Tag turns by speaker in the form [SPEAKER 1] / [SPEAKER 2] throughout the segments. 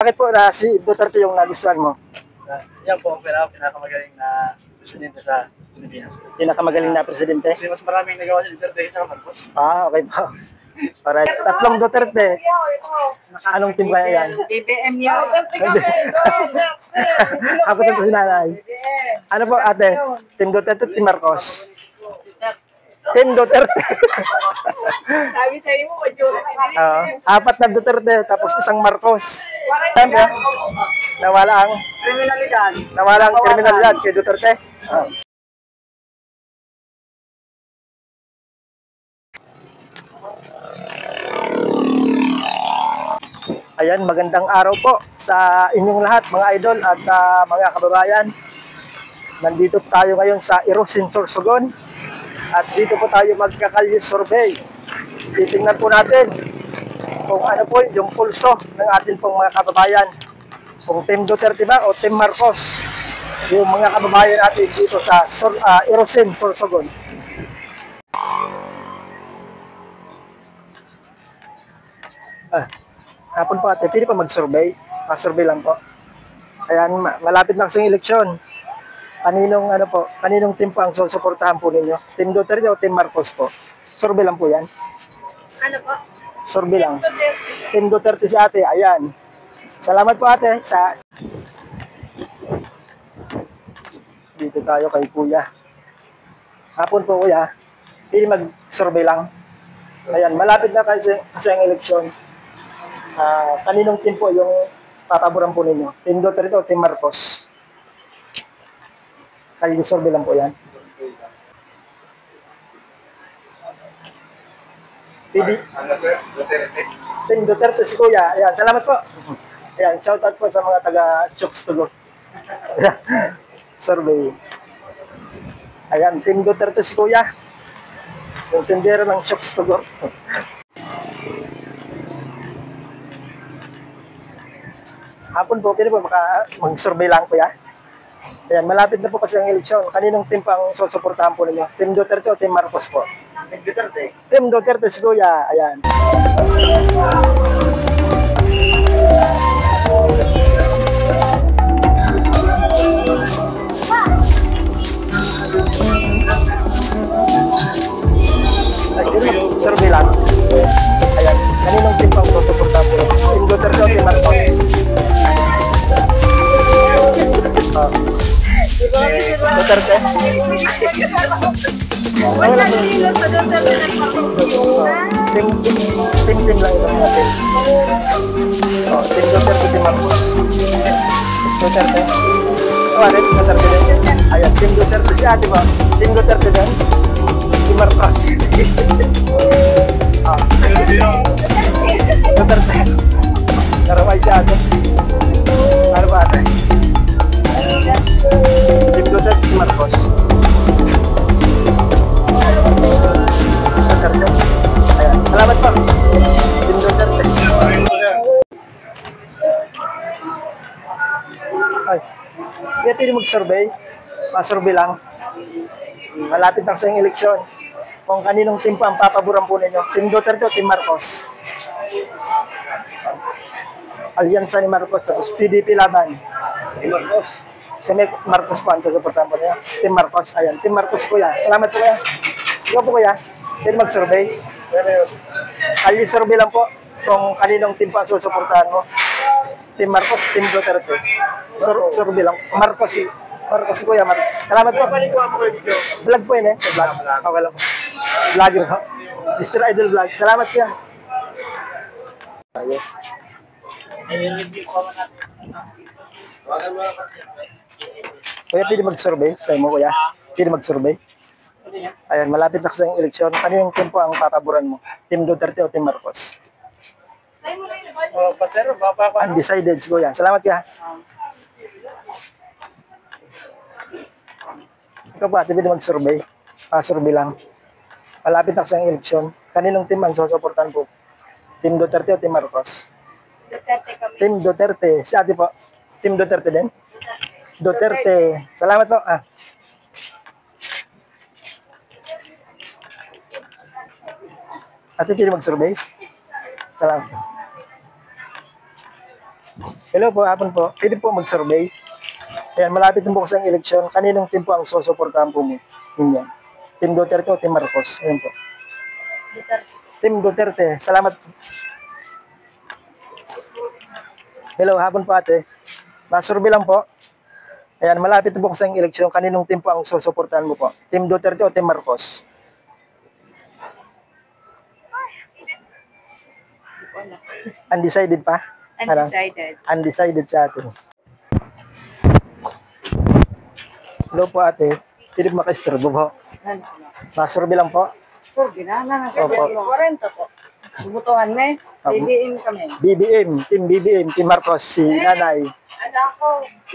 [SPEAKER 1] bakit po na si Duterte yung nagustuhan mo?
[SPEAKER 2] Yan po ang pinakamagaling na presidente sa Pilipinas.
[SPEAKER 1] Pinakamagaling na presidente?
[SPEAKER 2] Kasi mas maraming nagawa si Duterte kaysa Marcos.
[SPEAKER 1] Okay po. Para tatlong Duterte. Anong team kaya yan?
[SPEAKER 3] BBM yan.
[SPEAKER 1] Ako ito si nanay. Ano po ate? Team Duterte, Team Marcos? Team Duterte.
[SPEAKER 3] Sabi sa'yo mo, majority din.
[SPEAKER 1] Apat na Duterte, tapos isang Marcos. Tama? Nawala ang
[SPEAKER 3] Kriminalidad.
[SPEAKER 1] kriminalidad kay Duterte. Ayan, magandang araw po sa inyong lahat mga idol at mga kababayan. Nandito tayo ngayon sa Irosin, Sorsogon. At dito po tayo magkakalye survey. Titingnan po natin kung ano po yung pulso ng ating pong mga kababayan. Kung Team Duterte ba o Team Marcos. Yung mga kababayan natin dito sa Irosin, Sorsogon. Hapon po ate, pili pa mag-survey. Survey lang po. Ayan, malapit na sa eleksyon. Kaninong team po ang susuportahan po ninyo? Team Duterte o Team Marcos po? Survey lang po yan.
[SPEAKER 3] Ano po?
[SPEAKER 1] Survey lang. Team Duterte si ate, ayan. Salamat po ate sa... Dito tayo kay kuya. Hapon po kuya, pili mag-survey lang. Ayan, malapit na kasi ang eleksyon. Kaninong team po yung papaboran po ninyo? Team Duterte o Team Marcos? Kaya survey lang po yan. Team Duterte si Kuya. Ayan, salamat po. Ayan, shoutout po sa mga taga-Chokes Tugo. Survey. Ayan, Team Duterte si Kuya. Yung tindero ng Chokes Tugo. Hapon po, pwede po mag-survey lang po ya. Ayan, malapit na po kasi ang eleksyon. Kaninong team pang susuportahan po ninyo? Team Duterte o Team Marcos po?
[SPEAKER 2] Team Duterte.
[SPEAKER 1] Team Duterte si Kuya. Ayan. Survey lang. Ayan, kaninong team pang susuportahan po ninyo? Team Duterte o Team Marcos? Duterte?
[SPEAKER 3] Wala nililot sa Duterte
[SPEAKER 1] Team lang ito natin. Team Duterte, Team Marcos. Duterte. Duterte din. Ayan, Team Duterte si ate ba? Team Duterte din. Team Marcos. Duterte. Naraway si ate. Ano ba ate? Team Duterte, Team Marcos. Duterte. Ayan, salamat po. Team Duterte. Ay, kaya pwede mag-survey. Survey lang. Malapit na sa eleksyon. Kung kaninong team pa ang papaboran po ninyo. Team Duterte o Team Marcos? Alyansa ni Marcos. Tapos PDP laban.
[SPEAKER 2] Team Marcos.
[SPEAKER 1] Si Marcos po ang susuportahan po niya. Team Marcos. Ayan, Team Marcos kuya. Salamat po kuya. Ikaw po kuya. Pwede mag-survey. Kali survey lang po kung kaninong team pa ang susuportahan mo. Team Marcos, Team Duterte. Survey lang. Marcos kuya, Marcos. Salamat po. Vlog po yun eh. Sa vlog. Okay lang po. Vlogger po. Mr. Idol Vlog. Salamat kuya. Ayun. Kuya, pwede mag-survey sa mo, kuya? Pwede mag-survey? Ayan, malapit na sa eleksyon. Kaninong team po ang papaboran mo? Team Duterte o Team Marcos? Undecided si kuya. Salamat kuya. Ikaw pa, pwede mag-survey? Survey lang. Malapit na sa eleksyon. Kaninong team ang susuportahan po? Team Duterte o Team Marcos?
[SPEAKER 3] Duterte kami.
[SPEAKER 1] Team Duterte. Si ate po. Team Duterte din? Duterte. Salamat po. Ate, pwede mag-survey? Salamat. Hello po, hapon po. Pwede po mag-survey. Ayan, malapit na bukas ang eleksyon. Kaninong team po ang susuportahan po ninyo? Team Duterte o Team Marcos? Ayan po. Team Duterte. Salamat po. Hello, hapon po ate. Masurvey lang po. Ayan, malapit na bukas ang eleksyon. Kaninong team po ang susuportahan mo po? Team Duterte o Team Marcos? Undecided pa?
[SPEAKER 3] Undecided.
[SPEAKER 1] Undecided sa atin. Hello po ate. Pwede po maka-isturbo po. Masurvey lang po.
[SPEAKER 3] Sure, ginana na
[SPEAKER 1] Opo.
[SPEAKER 3] 40 po. Bubutuhan me. BBM kami.
[SPEAKER 1] BBM, Team BBM, Team Marcos, si nanay.
[SPEAKER 3] Ano ako?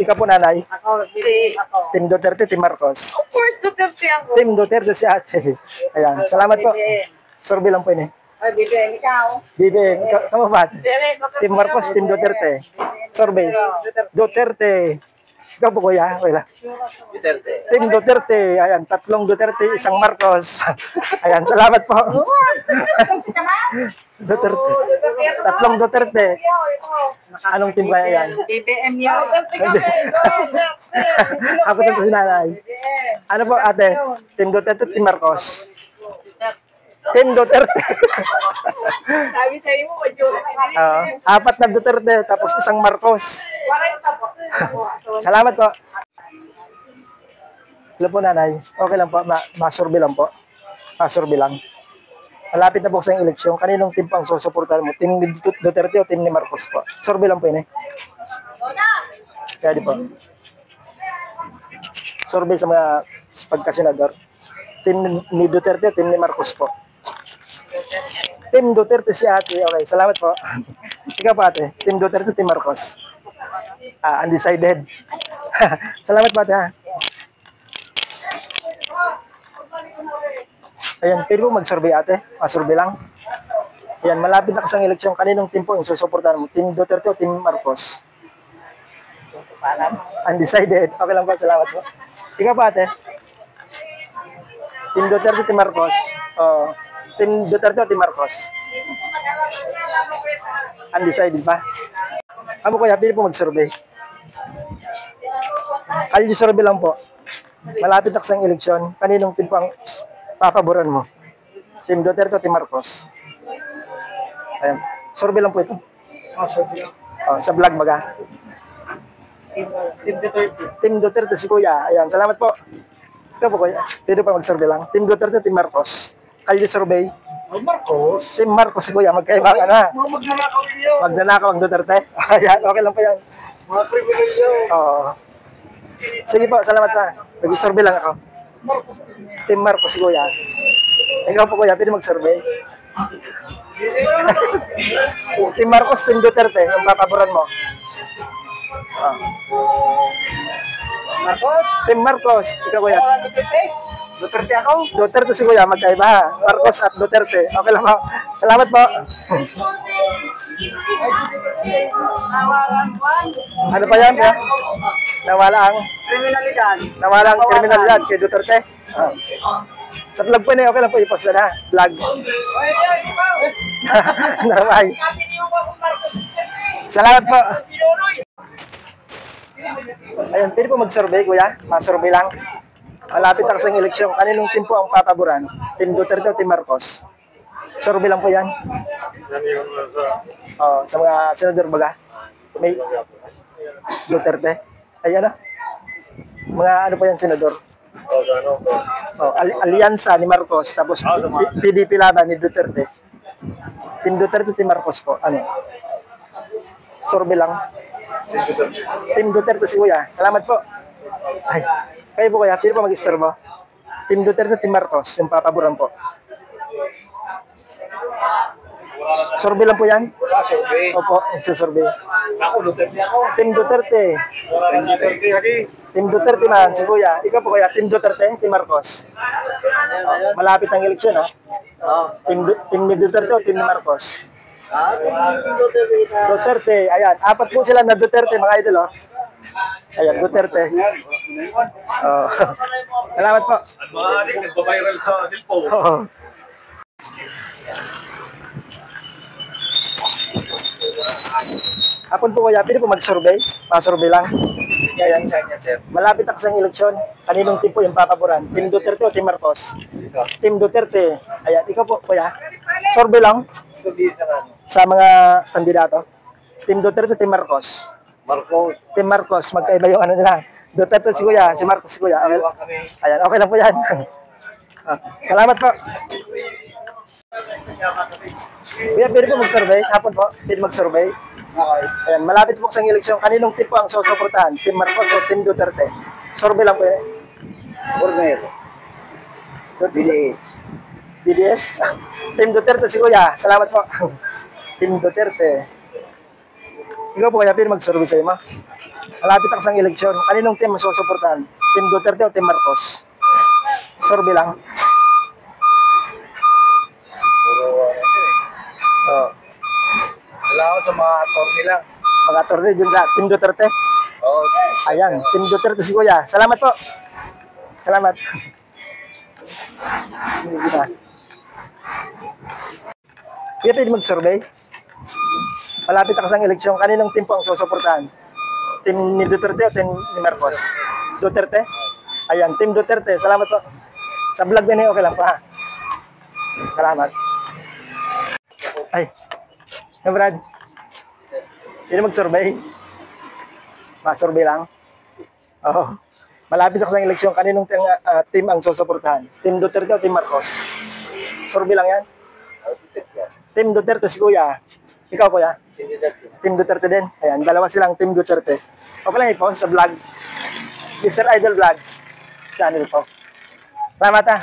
[SPEAKER 1] Ikaw po nanay.
[SPEAKER 3] Ako, BBM ako.
[SPEAKER 1] Team Duterte, Team Marcos.
[SPEAKER 3] Of course, Duterte ako.
[SPEAKER 1] Team Duterte si ate. Ayan, salamat po.
[SPEAKER 3] BBM.
[SPEAKER 1] Survey lang po ini.
[SPEAKER 3] Ay, BBM, ikaw.
[SPEAKER 1] BBM, kamu ba?
[SPEAKER 3] Duterte.
[SPEAKER 1] Team Marcos, Team Duterte. Survey. Duterte. Ikaw po kuya, wala.
[SPEAKER 2] Duterte.
[SPEAKER 1] Team Duterte. Ayan, tatlong Duterte, isang Marcos. Ayan, salamat po. Duterte. Tatlong Duterte. Anong team kaya yan?
[SPEAKER 3] BBM yun.
[SPEAKER 1] Ako na po si nanay. Ano po ate? Team Duterte, Team Marcos. Team Duterte.
[SPEAKER 3] Sabi sa iyo, majority.
[SPEAKER 1] Apat na Duterte, tapos isang Marcos.
[SPEAKER 3] 40 po.
[SPEAKER 1] Salamat po. Hello po nanay. Okay lang po, masurvey lang po. Masurvey lang. Malapit na po sa eleksyon. Kaninong team po ang susuportahan mo? Team ni Duterte o team ni Marcos po? Survey lang po yun eh. Kaya di po. Survey sa mga pagkasenador. Team ni Duterte o team ni Marcos po? Team Duterte si ate. Okay, salamat po. Ikaw po ate. Team Duterte, Team Marcos. Undecided. Salamat po ate ha. Ayan, pwede po mag-survey ate. Survey lang. Ayan, malapit na kasang eleksyon. Kaninong team po yung susuportahan mo? Team Duterte o Team Marcos? Undecided. Okay lang po, salamat po. Ikaw po ate. Team Duterte, Team Marcos. Team Duterte o Team Marcos? Undecided pa? Ano kuya, pwede po mag-survey. Kalye survey lang po. Malapit na kasang eleksyon. Kaninong team po ang papaboran mo? Team Duterte o Team Marcos? Ayan. Survey lang po ito.
[SPEAKER 2] Survey.
[SPEAKER 1] Sa vlog baga.
[SPEAKER 2] Team Duterte.
[SPEAKER 1] Team Duterte si kuya. Ayan, salamat po. Ito po kuya. Pwede pa mag-survey lang. Team Duterte, Team Marcos. Kalye survey.
[SPEAKER 2] Marcos.
[SPEAKER 1] Team Marcos si kuya. Magkaiba ka na.
[SPEAKER 2] Magnanakaw ninyo.
[SPEAKER 1] Magnanakaw ang Duterte. Ayan, okay lang po yan.
[SPEAKER 2] Mga privilege.
[SPEAKER 1] Oo. Sige po, salamat pa. Nag-survey lang ako. Team Marcos si kuya. Ikaw po kuya, pwede mag-survey. Team Marcos, Team Duterte, yung papaboran mo.
[SPEAKER 2] Marcos.
[SPEAKER 1] Team Marcos, ikaw kuya.
[SPEAKER 2] Duterte. Duterte ako.
[SPEAKER 1] Duterte si kuya, magkaiba ha. Marcos at Duterte. Okay lang po. Salamat po. Ano pa yan? Ya? Nawala ang
[SPEAKER 3] Kriminalidad.
[SPEAKER 1] nawala ang kriminalidad kay Duterte. Sa vlog po niya, okay lang po i-post na. Vlog. Naramay. Salamat po. Ayun, pwede po mag-survey, kuya. Ma-survey lang. Malapit na kasang eleksyon. Kaninong team po ang papaboran? Team Duterte o Team Marcos? Survey lang po yan. Sa mga senador baga. May Duterte. Ayan na. Mga ano po yan, senador? Alyansa ni Marcos. Tapos PDP laban ni Duterte. Team Duterte, Team Marcos po. Ano? Survey lang. Team Duterte si kuya. Salamat po. Ay, kayo po kuya, pwede po mag-istorbo. Team Duterte, Team Marcos, yung papaboran po. Survey lang po yan?
[SPEAKER 2] Survey.
[SPEAKER 1] Opo, survey.
[SPEAKER 2] Ako, Duterte ako.
[SPEAKER 1] Team Duterte.
[SPEAKER 2] Team Duterte lagi.
[SPEAKER 1] Team Duterte man, si kuya. Ikaw po kuya, Team Duterte, Team Marcos. Malapit ang eleksyon ha. Team ni Duterte o Team ni Marcos? Duterte, ayan. Apat po sila na Duterte, mga idol, oh. Ayan, Duterte. Salamat po.
[SPEAKER 2] Ang mga adik, nagbabiral sa cellphone.
[SPEAKER 1] Oo. Hapon po kuya, pwede po mag-survey? Pa-survey lang.
[SPEAKER 2] Yan sa inyo, sir.
[SPEAKER 1] Malapit na kasang eleksyon. Kaninong team po yung papaboran? Team Duterte o Team Marcos?
[SPEAKER 2] Ikaw.
[SPEAKER 1] Team Duterte. Ayan, ikaw po kuya. Survey lang
[SPEAKER 2] Sabihin sa ano.
[SPEAKER 1] sa mga kandidato. Team Duterte, Team Marcos.
[SPEAKER 2] Marcos.
[SPEAKER 1] Team Marcos, magkaiba yung ano nila. Duterte si kuya, si Marcos si kuya. Okay.
[SPEAKER 2] Dalawa kami.
[SPEAKER 1] Ayan, okay lang po yan. Ah, salamat po. Kuya, pwede po mag-survey? Hapon po, pwede mag-survey?
[SPEAKER 2] Okay.
[SPEAKER 1] Ayan, malapit po sa eleksyon. Kaninong team po ang susuportahan? Team Marcos o Team Duterte? Survey lang po yan.
[SPEAKER 2] Orner.
[SPEAKER 1] Duterte. DDS? Team Duterte si kuya. Salamat po. Team Duterte. Ikaw po kuya, pwede mag-survey sa ima. Malapit na sa eleksyon. Kaninong team ang susuportahan? Team Duterte o Team Marcos? Survey lang.
[SPEAKER 2] Puro ano eh.
[SPEAKER 1] Oh.
[SPEAKER 2] Wala ako sa mga attorney lang.
[SPEAKER 1] Mga attorney dun sa Team Duterte.
[SPEAKER 2] Oo.
[SPEAKER 1] Ayan, Team Duterte si kuya. Salamat po. Salamat. Kuya, pwede mag-survey? Malapit na kasang eleksyon. Kaninong team po ang susuportahan? Team ni Duterte o team ni Marcos? Duterte? Ayan, Team Duterte. Salamat po. Sa vlog na okay lang pa. Salamat. Ay, na Brad. Pwede mag-survey? Ma-survey lang? Oo. Malapit na kasang eleksyon. Kaninong team ang susuportahan? Team Duterte o Team Marcos? Survey lang yan? Team Duterte si kuya. Ikaw kuya? Team Duterte din. Ayan, dalawa silang Team Duterte. Okay lang i-post sa vlog. Mr. Idol Vlogs channel po. Salamat ha.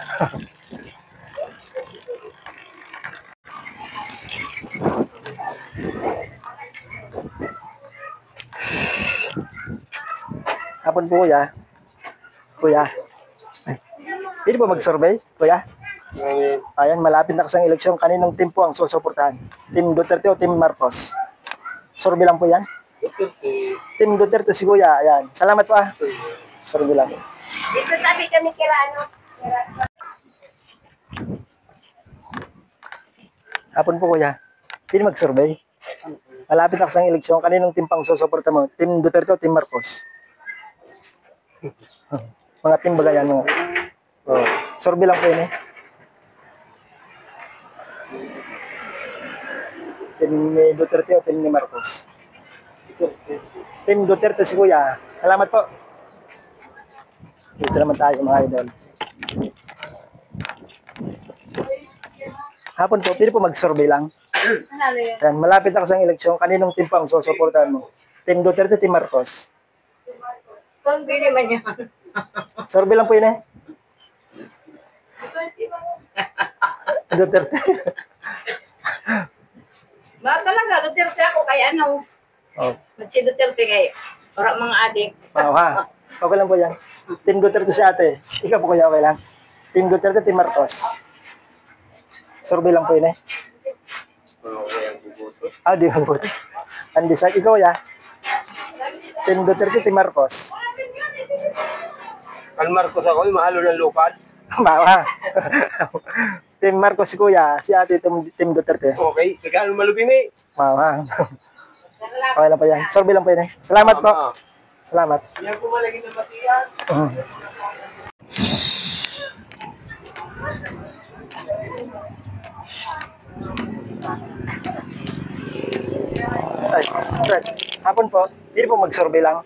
[SPEAKER 1] Hapon po kuya. Kuya. Ay. Pwede po mag-survey, kuya? Ayan, malapit na kasang eleksyon. Kaninong team po ang susuportahan? Team Duterte o Team Marcos? Survey lang po yan. Team Duterte si kuya. Ayan. Salamat po ah. Survey lang.
[SPEAKER 3] Dito sabi kami kila ano.
[SPEAKER 1] Hapon po kuya. Pwede mag-survey? Malapit na kasang eleksyon. Kaninong team pang susuporta mo? Team Duterte o Team Marcos? Mga team bagayan mo. Oh. Survey lang po yun eh. Team ni Duterte o team ni Marcos? Team Duterte si kuya. Salamat po. Dito naman tayo mga idol. Hapon po, pwede po mag-survey lang.
[SPEAKER 3] Ano yun?
[SPEAKER 1] Yan, malapit na kasang eleksyon. Kaninong team pang susuportahan mo? Team Duterte, Team Marcos?
[SPEAKER 3] Kung pwede man yan.
[SPEAKER 1] Survey lang po yun eh. Duterte.
[SPEAKER 3] Ba talaga, Duterte ako kaya ano.
[SPEAKER 1] Oh,
[SPEAKER 3] Si Duterte kay orang mga adik.
[SPEAKER 1] wow ha. Okay lang po yan. Team Duterte si ate. Ikaw po kuya, okay lang. Team Duterte, Team Marcos? Survey lang po yun eh. Ah, di ba po? Undecided. Ikaw ya. Team Duterte, Team Marcos?
[SPEAKER 2] Kan Marcos ako, yung mahalo ng lokal.
[SPEAKER 1] Bawa. Team Marcos si kuya, si ate Team Duterte.
[SPEAKER 2] Okay, kagano malubimi.
[SPEAKER 1] Bawa. Okay lang po yan. Survey lang po yun eh. Salamat po. Salamat.
[SPEAKER 2] Yan po malaging na batiyan.
[SPEAKER 1] Ay, Fred, hapon po. Hindi po mag-survey lang.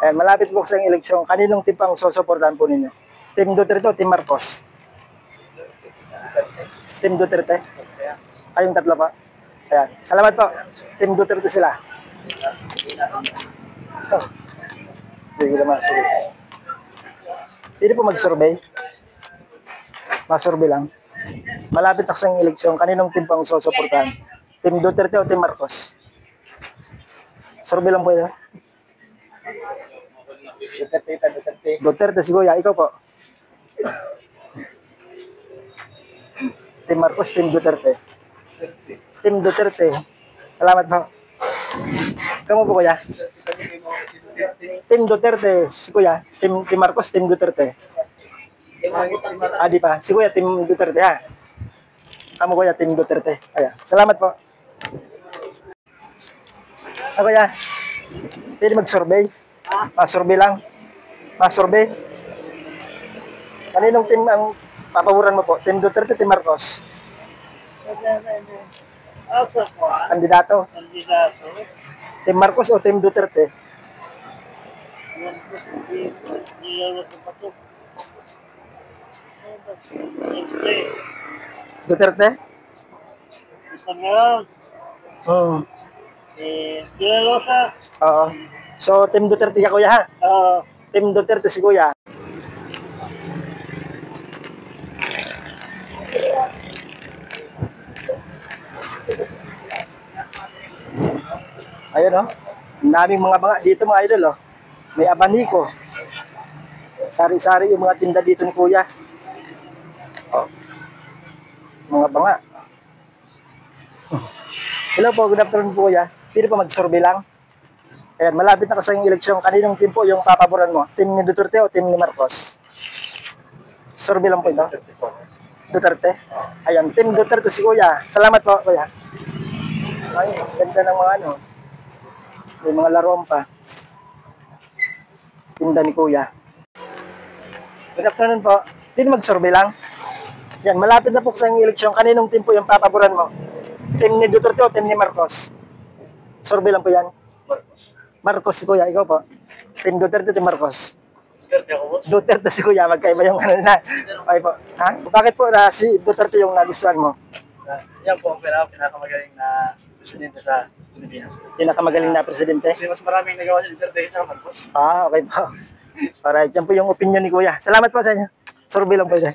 [SPEAKER 1] Ayan, malapit po sa eleksyon. Kaninong team pang susuportahan po ninyo? Team Duterte o Team Marcos? Team Duterte? Kayong tatlo pa? Ayan. Salamat po. Team Duterte sila. Oh. Hindi ko naman survey. Hindi po mag-survey. Ma-survey lang. Malapit na sa eleksyon. Kaninong team pang susuportahan? Team Duterte o Team Marcos? Survey lang po yun. Duterte si Kuya. Ikaw po. Team Marcos, Team Duterte. Team Duterte. Salamat po. Kamu po Kuya? Team Duterte si Kuya. Team Marcos, Team Duterte. Di pa. Si Kuya, Team Duterte ha. Kamu Kuya, Team Duterte. Ayan. Salamat po. Ano kaya? Pwede mag-survey? Survey lang? Survey? Kaninong team ang papaboran mo po? Team Duterte, Team Marcos?
[SPEAKER 2] Asa po,
[SPEAKER 1] Kandidato?
[SPEAKER 2] kandidato.
[SPEAKER 1] Team Marcos o Team Duterte?
[SPEAKER 2] Yan po si Nilolo sa Patok. Siyempre,
[SPEAKER 1] Duterte?
[SPEAKER 2] isa meron. Si Nilolo sa,
[SPEAKER 1] Oo. So, Team Duterte ka, kuya, ha?
[SPEAKER 2] ah,
[SPEAKER 1] Team Duterte si kuya. Ayun, oh. Ang daming mga banga dito, mga idol, oh. May abaniko. Sari-sari yung mga tinda dito ni kuya. Oh. Mga banga. Hello po, good afternoon po, kuya. Pwede pa mag-survey lang. Ayan, malapit na kasi yung eleksyon. Kaninong team po yung papaboran mo? Team ni Duterte o team ni Marcos? Survey lang po ito. Duterte? Ayan, team Duterte si kuya. Salamat po, kuya. Ay, ganda ng mga ano. May mga laruan pa. Tinda ni kuya. Good afternoon po. Pwede mag-survey lang. Yan, malapit na po sa yung eleksyon. Kaninong team po yung papaboran mo? Team ni Duterte o team ni Marcos? Survey lang po yan. Marcos si kuya, ikaw po. Team Duterte, team Marcos.
[SPEAKER 2] Duterte ako, boss.
[SPEAKER 1] Duterte si kuya, magkaiba yung ano na. Okay po. Ha? Bakit po si Duterte yung nagustuhan mo?
[SPEAKER 2] Yan po ang pinakamagaling na presidente sa Pilipinas.
[SPEAKER 1] Pinakamagaling na presidente?
[SPEAKER 2] Kasi mas maraming nagawa ni Duterte kaysa Marcos.
[SPEAKER 1] Okay po. Alright, yan po yung opinion ni kuya. Salamat po sa inyo. Survey lang po ito.